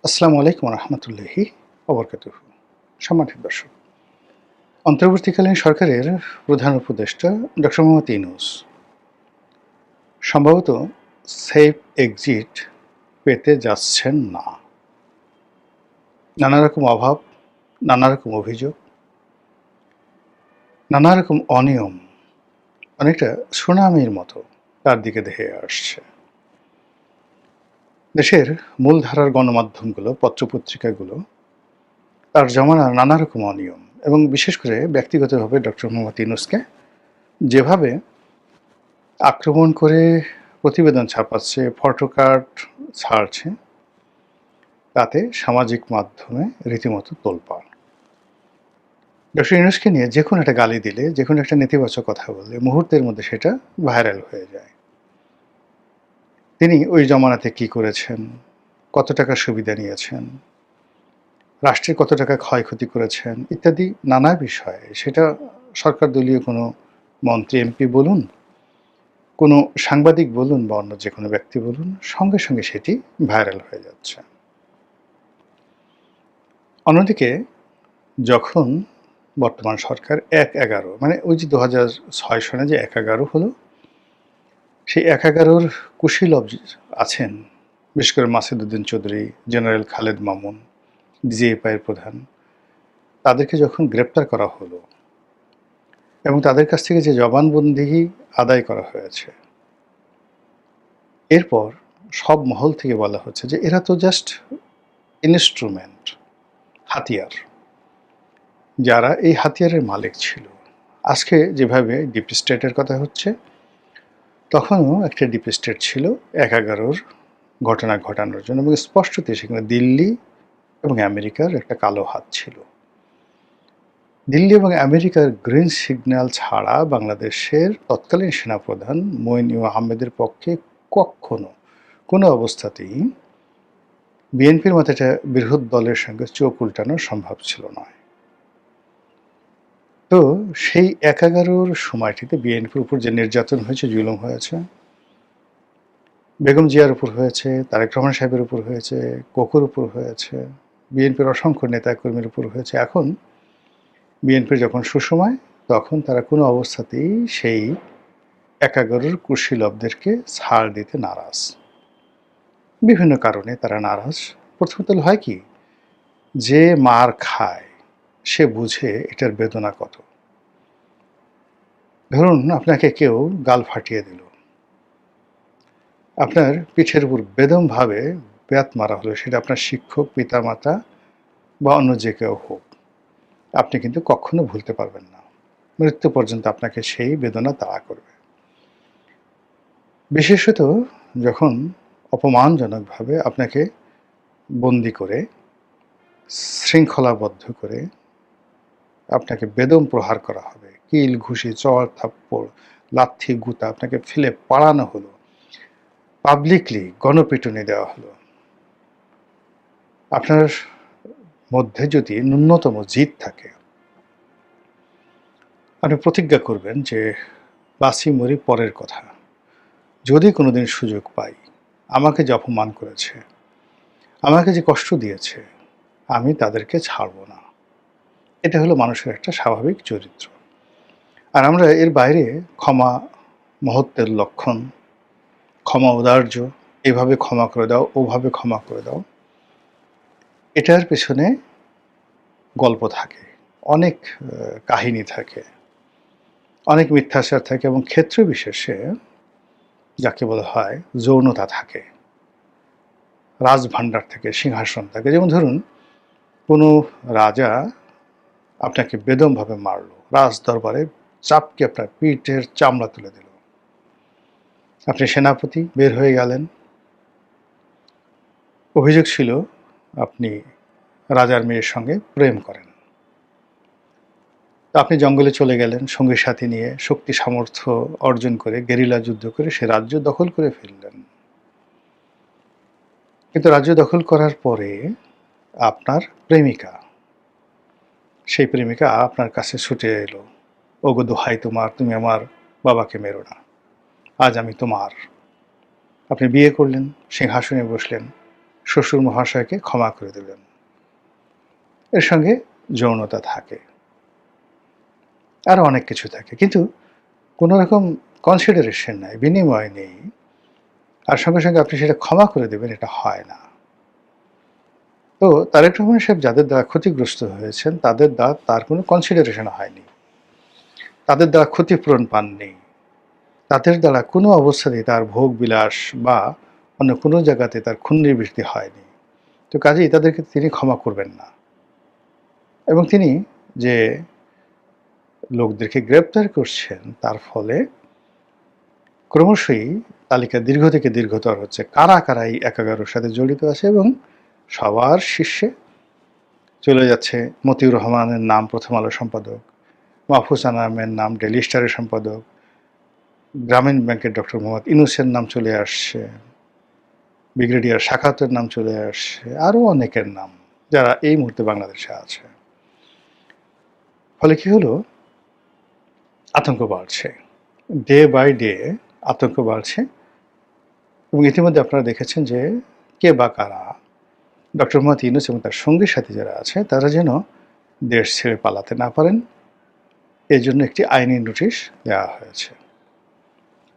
আসসালামু আলাইকুম রহমতুল্লাহি ওবরকাতুহু। সম্মানিত দর্শক, অন্তর্বর্তীকালীন সরকারের প্রধান উপদেষ্টা ডক্টর মোহাম্মদ ইউনূস সম্ভবত সেফ এক্সিট পেতে যাচ্ছেন না। নানা রকম অভাব, নানা রকম অভিযোগ, নানা রকম অনিয়ম অনেকটা সুনামির মতো তার দিকে ধেয়ে আসছে। দেশের মূলধারার গণমাধ্যমগুলো, পত্রপত্রিকাগুলো তার জমানার নানা রকম অনিয়ম এবং বিশেষ করে ব্যক্তিগতভাবে ডক্টর মোহাম্মদ ইউনূসকে যেভাবে আক্রমণ করে প্রতিবেদন ছাপাচ্ছে, ফটোকার্ড ছাড়ছে, তাতে সামাজিক মাধ্যমে রীতিমতো তোলপাড়। ডক্টর ইউনূসকে নিয়ে যেকোনো একটা গালি দিলে, যেকোনো একটা নেতিবাচক কথা বললে মুহূর্তের মধ্যে সেটা ভাইরাল হয়ে যায়। তিনি ওই জমানাতে কি করেছেন, কত টাকা সুবিধা নিয়েছেন, রাষ্ট্রের কত টাকা ক্ষয়ক্ষতি করেছেন ইত্যাদি নানা বিষয়ে সেটা সরকার দলীয় কোনো মন্ত্রী, এমপি বলুন, কোনো সাংবাদিক বলুন বা অন্য যেকোনো ব্যক্তি বলুন, সঙ্গে সঙ্গে সেটি ভাইরাল হয়ে যাচ্ছে। অন্যদিকে যখন বর্তমান সরকার ১/১১ মানে ওই যে ২০০৬ সনে যে ১/১১ হলো, সেই ১/১১-র কুশীলব আছেন, বিশেষ করে মাসুদ উদ্দিন চৌধুরী, জেনারেল খালেদ মামুন, ডিজিএফআই এর প্রধান, তাদেরকে যখন গ্রেপ্তার করা হলো এবং তাদের কাছ থেকে যে জবানবন্দি আদায় করা হয়েছে, এরপর সব মহল থেকে বলা হচ্ছে যে এরা তো জাস্ট ইনস্ট্রুমেন্ট, হাতিয়ার। যারা এই হাতিয়ারের মালিক ছিল, আজকে যেভাবে ডিপ স্টেটের কথা হচ্ছে, তখনও একটা ডিপ স্টেট ছিল ১/১১-র ঘটনা ঘটানোর জন্য এবং স্পষ্টতই সেখানে দিল্লি এবং আমেরিকার একটা কালো হাত ছিল। দিল্লি এবং আমেরিকার গ্রিন সিগন্যাল ছাড়া বাংলাদেশের তৎকালীন সেনাপ্রধান মঈন আহমেদের পক্ষে কখনো কোনো অবস্থাতেই বিএনপির মতো একটা বৃহৎ দলের সঙ্গে চোখ উল্টানো সম্ভব ছিল না। তো সেই ১/১১-র সময়টিতে বিএনপির উপর যে নির্যাতন হয়েছে, জুলুম হয়েছে, বেগম জিয়ার উপর হয়েছে, তারেক রহমান সাহেবের উপর হয়েছে, কোকোর উপর হয়েছে, বিএনপির অসংখ্য নেতাকর্মীর উপর হয়েছে। এখন বিএনপির যখন সুসময়, তখন তারা কোনো অবস্থাতেই সেই ১/১১-র কুশীলবদেরকে ছাড় দিতে নারাজ। বিভিন্ন কারণে তারা নারাজ। প্রথমত হয় কি, যে মার খায় সে বুঝে এটার বেদনা কত। ধরুন আপনাকে কেউ গাল ফাটিয়ে দিল, আপনার পিঠের উপর বেদমভাবে বেত মারা হলো, সেটা আপনার শিক্ষক, পিতামাতা বা অন্য যে কেউ হোক, আপনি কিন্তু কখনো ভুলতে পারবেন না। মৃত্যু পর্যন্ত আপনাকে সেই বেদনা তাড়া করবে। বিশেষত যখন অপমানজনকভাবে আপনাকে বন্দি করে, শৃঙ্খলাবদ্ধ করে আপনাকে বেদম প্রহার করা হবে, কিল, ঘুষি, চড়, থাপ্পড়, লাথি, গুঁতা আপনাকে ফেলে পাড়ানো হলো, পাবলিকলি গণপিটুনি দেওয়া হলো। আপনার মধ্যে যদি ন্যূনতম জিদ থাকে, আপনি প্রতিজ্ঞা করবেন যে বাঁচি মরি পরের কথা, যদি কোনোদিন সুযোগ পাই, আমাকে যে অপমান করেছে, আমাকে যে কষ্ট দিয়েছে, আমি তাদেরকে ছাড়ব না। এটা হলো মানুষের একটা স্বাভাবিক চরিত্র। আর আমরা এর বাইরে ক্ষমা মহত্বের লক্ষণ, ক্ষমা ঔদার্য, এভাবে ক্ষমা করে দাও, ওভাবে ক্ষমা করে দাও, এটার পেছনে গল্প থাকে, অনেক কাহিনী থাকে, অনেক মিথ্যাচার থাকে এবং ক্ষেত্র বিশেষে যাকে বলা হয় যৌনতা থাকে, রাজভাণ্ডার থাকে, সিংহাসন থাকে। যেমন ধরুন, কোনো রাজা আপনাকে বেদমভাবে মারলো, রাজ দরবারে চাপকে আপনার পিঠের চামড়া তুলে দিল, আপনি সেনাপতি বের হয়ে গেলেন, অভিযোগ ছিল আপনি রাজার মেয়ের সঙ্গে প্রেম করেন। আপনি জঙ্গলে চলে গেলেন সঙ্গী সাথী নিয়ে, শক্তি সামর্থ্য অর্জন করে, গেরিলা যুদ্ধ করে সে রাজ্য দখল করে ফেললেন। কিন্তু রাজ্য দখল করার পরে আপনার প্রেমিকা, সেই প্রেমিকা আপনার কাছে ছুটে এলো, ওগো দোহাই তোমার, তুমি আমার বাবাকে মেরো না, আজ আমি তোমার। আপনি বিয়ে করলেন, সিংহাসনে বসলেন, শ্বশুর মহাশয়কে ক্ষমা করে দিলেন। এর সঙ্গে যৌনতা থাকে, আরও অনেক কিছু থাকে, কিন্তু কোনো রকম কনসিডারেশন নাই, বিনিময় নেই, আর সঙ্গে সঙ্গে আপনি সেটা ক্ষমা করে দেবেন, এটা হয় না। তো তারেক রহমান সাহেব যাদের দ্বারা ক্ষতিগ্রস্ত হয়েছেন তাদের দ্বারা তার কোনো কনসিডারেশন হয়নি, তাদের দ্বারা ক্ষতিপূরণ পাননি, তাদের দ্বারা কোনো অবস্থাতেই তার ভোগ বিলাস বা অন্য কোনো জায়গাতে তার খুননিবৃত্তি হয়নি। তো কাজেই তাদেরকে তিনি ক্ষমা করবেন না। এবং তিনি যে লোকদেরকে গ্রেপ্তার করছেন তার ফলে ক্রমশই তালিকা দীর্ঘ থেকে দীর্ঘতর হচ্ছে। কারা কারা এই ১১ সাথে জড়িত আছে, এবং সবার শীর্ষে চলে যাচ্ছে মতিউর রহমানের নাম প্রথম আলো সম্পাদক, মাহফুজ আনামের নাম ডেইলি স্টারের সম্পাদক, গ্রামীণ ব্যাংকের ডক্টর মোহাম্মদ ইউনূসের নাম চলে আসছে, ব্রিগেডিয়ার সাখাওয়াতের নাম চলে আসছে, আরও অনেকের নাম যারা এই মুহূর্তে বাংলাদেশে আছে। ফলে কি হলো, আতঙ্ক বাড়ছে, ডে বাই ডে আতঙ্ক বাড়ছে। এবং ইতিমধ্যে আপনারা দেখেছেন যে কে বা কারা ডক্টর মোহাম্মদ ইউনূস এবং তার সঙ্গী সাথী যারা আছে তারা যেন দেশ ছেড়ে পালাতে না পারেন, এই জন্য একটি আইনি নোটিশ দেওয়া হয়েছে।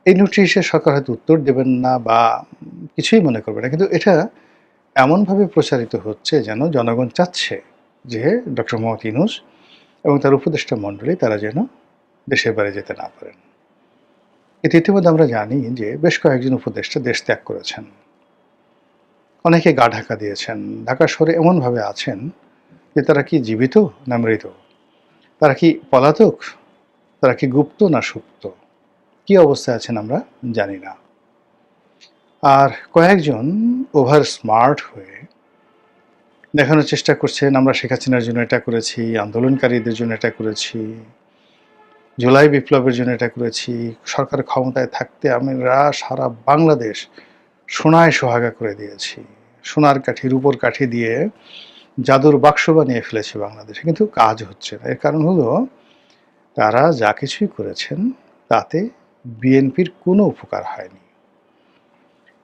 এই নোটিশে সরকার হয়তো উত্তর দেবেন না বা কিছুই মনে করবে না, কিন্তু এটা এমনভাবে প্রচারিত হচ্ছে যেন জনগণ চাচ্ছে যে ডক্টর মোহাম্মদ ইউনূস এবং তার উপদেষ্টা মণ্ডলী তারা যেন দেশের বাইরে যেতে না পারেন। কিন্তু ইতিমধ্যে আমরা জানি যে বেশ কয়েকজন উপদেষ্টা দেশ ত্যাগ করেছেন, অনেকে গা ঢাকা দিয়েছেন, ঢাকা শহরে এমনভাবে আছেন যে তারা কি জীবিত না মৃত, তারা কি পলাতক, তারা কি গুপ্ত না সুপ্ত, কি অবস্থায় আছেন আমরা জানি না। আর কয়েকজন ওভার স্মার্ট হয়ে দেখানোর চেষ্টা করছেন আমরা শেখ হাসিনার জন্য এটা করেছি, আন্দোলনকারীদের জন্য এটা করেছি, জুলাই বিপ্লবের জন্য এটা করেছি, সরকার ক্ষমতায় থাকতে আমরা সারা বাংলাদেশ সোনায় সোহাগা করে দিয়েছি, সোনার কাঠি রূপোর কাঠি দিয়ে জাদুর বাক্স বানিয়ে ফেলেছে বাংলাদেশে, কিন্তু কাজ হচ্ছে না। এর কারণ হলো তারা যা কিছুই করেছেন তাতে বিএনপির কোনো উপকার হয়নি।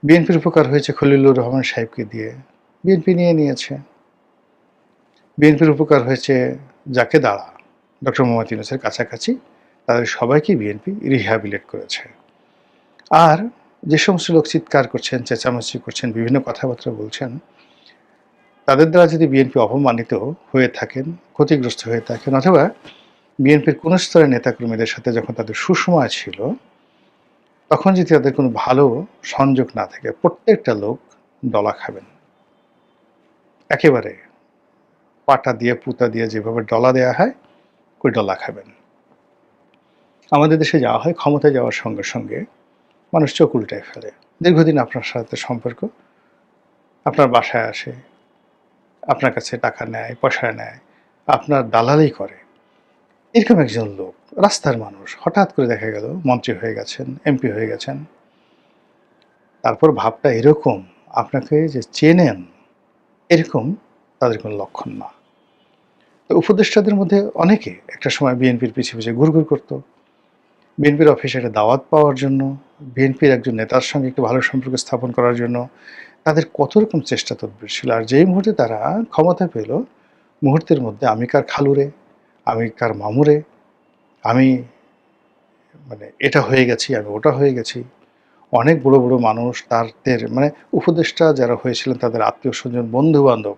বিএনপির উপকার হয়েছে খলিলুর রহমান সাহেবকে দিয়ে, বিএনপি নিয়ে নিয়েছে। বিএনপির উপকার হয়েছে যাকে দ্বারা ডক্টর মোহাম্মদ ইউনূসের কাছাকাছি, তাদের সবাইকে বিএনপি রিহ্যাবিলিট করেছে। আর যে সমস্ত লোক চিৎকার করছেন, চেঁচামেচি করছেন, বিভিন্ন কথাবার্তা বলছেন, তাদের দ্বারা যদি বিএনপি অপমানিত হয়ে থাকেন, ক্ষতিগ্রস্ত হয়ে থাকেন, অথবা বিএনপির কোনো স্তরের নেতাকর্মীদের সাথে যখন তাদের সুসময় ছিল তখন যদি তাদের কোনো ভালো সংযোগ না থাকে, প্রত্যেকটা লোক ডলা খাবেন, একেবারে পাটা দিয়ে পুতা দিয়ে যেভাবে ডলা দেওয়া হয় ওই ডলা খাবেন। আমাদের দেশে যাওয়া হয়, ক্ষমতায় যাওয়ার সঙ্গে সঙ্গে মানুষ চোখ উল্টায় ফেলে। দীর্ঘদিন আপনার সাথে সম্পর্ক, আপনার বাসায় আসে, আপনার কাছে টাকা নেয়, পয়সা নেয়, আপনার দালালি করে, এরকম একজন লোক, রাস্তার মানুষ, হঠাৎ করে দেখা গেল মন্ত্রী হয়ে গেছেন, এমপি হয়ে গেছেন, তারপর ভাবটা এরকম আপনাকে যে চেনেন এরকম তাদের কোনো লক্ষণ না। তো উপদেষ্টাদের মধ্যে অনেকে একটা সময় বিএনপির পিছিয়ে পিছিয়ে ঘুরঘুর করতো, বিএনপির অফিসে একটা দাওয়াত পাওয়ার জন্য, বিএনপির একজন নেতার সঙ্গে একটু ভালো সম্পর্ক স্থাপন করার জন্য তাদের কত রকম চেষ্টা তদবির ছিল। আর যেই মুহূর্তে তারা ক্ষমতা পেল, মুহূর্তের মধ্যে আমি কার খালুরে, আমি কার মামুরে, আমি মানে এটা হয়ে গেছি, আমি ওটা হয়ে গেছি। অনেক বড় বড় মানুষ তাদের মানে উপদেষ্টা যারা হয়েছিলেন তাদের আত্মীয় স্বজন বন্ধু বান্ধব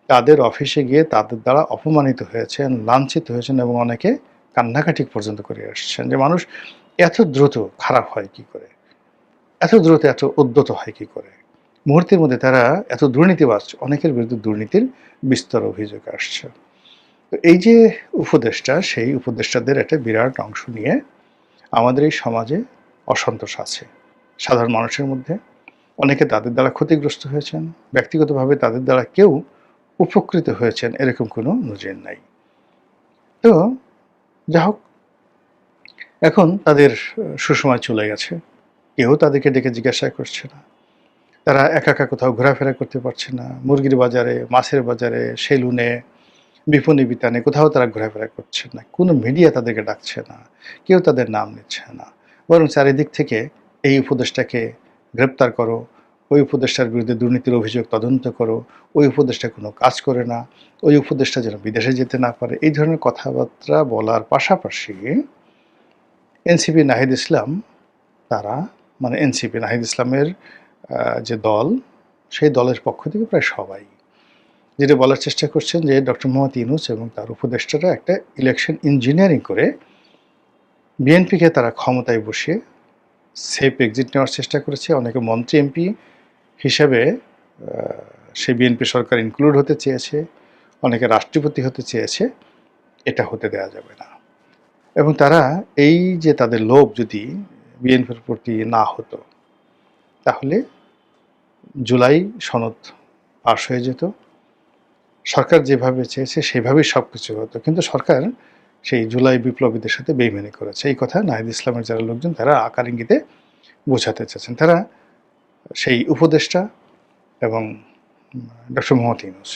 তাদের অফিসে গিয়ে তাদের দ্বারা অপমানিত হয়েছেন, লাঞ্ছিত হয়েছেন, এবং অনেকে কান্নাকাটি পর্যন্ত করে আসছেন যে মানুষ এত দ্রুত খারাপ হয় কি করে, এত দ্রুত এত উদ্যত হয় কি করে। মুহূর্তের মধ্যে তারা এত দুর্নীতিবাজ, অনেকের বিরুদ্ধে দুর্নীতির বিস্তর অভিযোগ আসছে। তো এই যে উপদেষ্টা, সেই উপদেষ্টাদের একটা বিরাট অংশ নিয়ে আমাদের এই সমাজে অসন্তোষ আছে সাধারণ মানুষের মধ্যে। অনেকে তাদের দ্বারা ক্ষতিগ্রস্ত হয়েছেন, ব্যক্তিগতভাবে তাদের দ্বারা কেউ উপকৃত হয়েছেন এরকম কোনো নজির নাই। তো যা হোক, এখন তাদের সুসময় চলে গেছে, কেউ তাদেরকে ডেকে জিজ্ঞাসা করছে না, তারা একা একা কোথাও ঘোরাফেরা করতে পারছে না, মুরগির বাজারে, মাছের বাজারে, সেলুনে, বিপণী বিতানে কোথাও তারা ঘোরাফেরা করছে না, কোনো মিডিয়া তাদেরকে ডাকছে না, কেউ তাদের নাম নিচ্ছে না, বরং চারিদিক থেকে এই উপদেশটাকে গ্রেপ্তার করো, ওই উপদেষ্টার বিরুদ্ধে দুর্নীতির অভিযোগ তদন্ত করো, ওই উপদেষ্টা কোনো কাজ করে না, ওই উপদেষ্টা যেন বিদেশে যেতে না পারে, এই ধরনের কথাবার্তা বলার পাশাপাশি এনসিপি নাহিদ ইসলাম তারা মানে এনসিপি নাহিদ ইসলামের যে দল, সেই দলের পক্ষ থেকে প্রায় সবাই যেটা বলার চেষ্টা করছেন যে ডক্টর মোহাম্মদ ইউনূস এবং তার উপদেষ্টারা একটা ইলেকশন ইঞ্জিনিয়ারিং করে বিএনপিকে তারা ক্ষমতায় বসিয়ে সেফ এক্সিট নেওয়ার চেষ্টা করেছে। অনেকে মন্ত্রী এমপি হিসেবে সেই বিএনপি সরকার ইনক্লুড হতে চেয়েছে, অনেকে রাষ্ট্রপতি হতে চেয়েছে। এটা হতে দেওয়া যাবে না। এবং তারা এই যে তাদের লোভ যদি বিএনপির প্রতি না হতো, তাহলে জুলাই সনদ পাশ হয়ে যেত, সরকার যেভাবে চেয়েছে সেভাবেই সব কিছু হতো। কিন্তু সরকার সেই জুলাই বিপ্লবীদের সাথে বেইমানি করেছে। এই কথা নাহিদ ইসলামের যারা লোকজন তারা আকার ইঙ্গিতে বোঝাতে চাচ্ছেন। তারা সেই উপদেষ্টা এবং ডক্টর মোহাম্মদ ইউনূস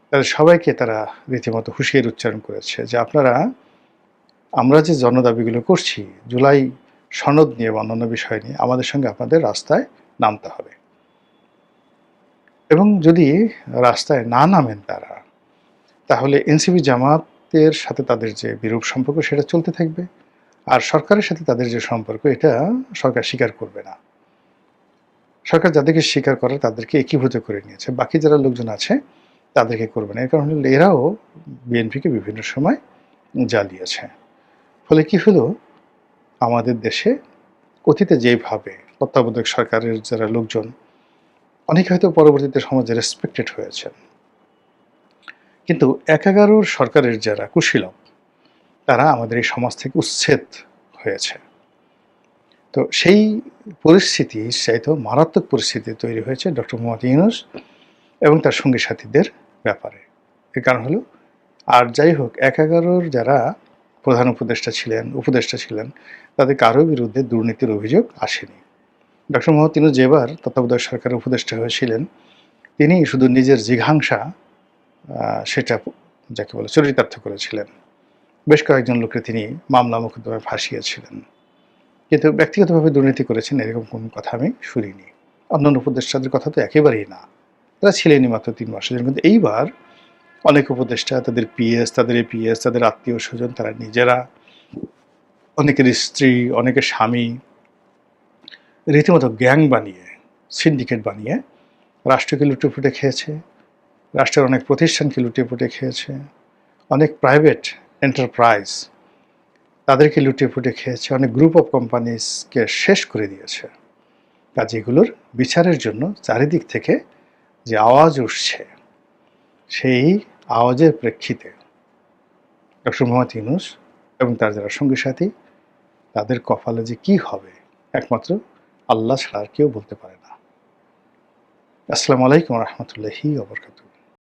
তাদের সবাইকে তারা রীতিমতো হুঁশিয়ারি উচ্চারণ করেছে যে আপনারা আমরা যে জনদাবিগুলো করছি জুলাই সনদ নিয়ে বা অন্যান্য বিষয় নিয়ে, আমাদের সঙ্গে আপনাদের রাস্তায় নামতে হবে। এবং যদি রাস্তায় না নামেন তারা, তাহলে এনসিপি জামাতের সাথে তাদের যে বিরূপ সম্পর্ক সেটা চলতে থাকবে, আর সরকারের সাথে তাদের যে সম্পর্ক এটা সরকার স্বীকার করবে না। সরকার যাদেরকে স্বীকার করে তাদেরকে একীভূত করে নিয়েছে, বাকি যারা লোকজন আছে তাদেরকে করবে না। এর কারণ হলো এরাও বিএনপিকে বিভিন্ন সময় জ্বালিয়েছে। ফলে কি হলো, আমাদের দেশে অতীতে যেভাবে তত্ত্বাবধায়ক সরকারের যারা লোকজন অনেকে হয়তো পরবর্তীতে সমাজে রেসপেক্টেড হয়েছেন, কিন্তু ১১ সরকারের যারা কুশীলব তারা আমাদের এই সমাজ থেকে উচ্ছেদ হয়েছে। তো সেই পরিস্থিতি চাইতেও মারাত্মক পরিস্থিতি তৈরি হয়েছে ডক্টর মোহাম্মদ ইউনূস এবং তার সঙ্গী সাথীদের ব্যাপারে। এর কারণ হলো, আর যাই হোক ১১ যারা প্রধান উপদেষ্টা ছিলেন তাদের কারো বিরুদ্ধে দুর্নীতির অভিযোগ আসেনি। ডক্টর মোহাম্মদ ইউনূস যেবার তত্ত্বাবধায়ক সরকারের উপদেষ্টা হয়েছিলেন, তিনি শুধু নিজের জিঘাংসা সেটা যাকে বলে চরিতার্থ করেছিলেন। বেশ কয়েকজন লোককে তিনি মামলা মোকদ্দমায় ফাঁসিয়েছিলেন, কিন্তু ব্যক্তিগতভাবে দুর্নীতি করেছেন এরকম কোনো কথা আমি শুনিনি। অন্যান্য উপদেষ্টাদের কথা তো একেবারেই না, তারা ছিলেনই মাত্র ৩ মাসের জন্য। কিন্তু এইবার অনেক উপদেষ্টা, তাদের পিএস, তাদের এপিএস, তাদের আত্মীয় স্বজন, তারা নিজেরা, অনেকের স্ত্রী, অনেকের স্বামী, রীতিমতো গ্যাং বানিয়ে, সিন্ডিকেট বানিয়ে রাষ্ট্রকে লুটেপুটে খেয়েছে, রাষ্ট্রের অনেক প্রতিষ্ঠানকে লুটেপুটে খেয়েছে, অনেক প্রাইভেট এন্টারপ্রাইজ তাদেরকে লুটেপুটে খেয়েছে, অনেক গ্রুপ অফ কোম্পানিজকে শেষ করে দিয়েছে। কাজে এগুলোর বিচারের জন্য চারিদিক থেকে যে আওয়াজ উঠছে, সেই আওয়াজের প্রেক্ষিতে ডক্টর মোহাম্মদ ইউনূস এবং তার যারা সঙ্গী সাথী তাদের কপালে যে কী হবে একমাত্র আল্লাহ ছাড়া আর কেউ বলতে পারে না। আসসালামু আলাইকুম রহমতুল্লাহি ওয়া বারাকাতুহু।